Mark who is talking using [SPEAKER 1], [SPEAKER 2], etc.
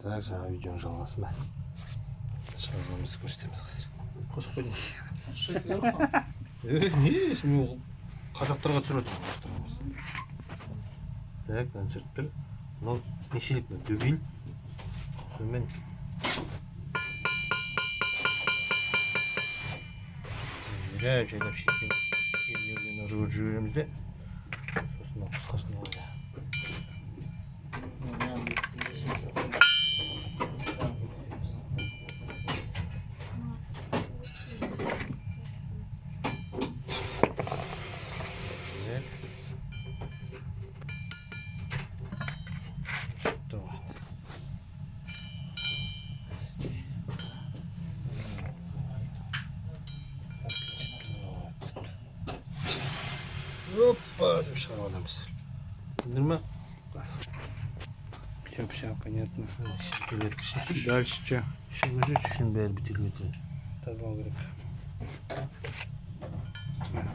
[SPEAKER 1] Так, жаңа видеоның жалғасы ма? Шығарғанымызды көрсетеміз қазір. Қосып қойдым. Не? Мен қазақтарға түсіріп отырмын. Так, мынаны түсіріп тұр. Мынау нешелік мына дюбель. Сонымен жайлап шеткен ернеуден ұрып жібереміз де. Сосын мынау қысқасын алады. Опа, деп шығарып аламыз. Түсіндір ме?
[SPEAKER 2] Все, понятно.
[SPEAKER 1] Дальше что? Шыгыры үшін бәрі бітіріледі.
[SPEAKER 2] Тазалау керек.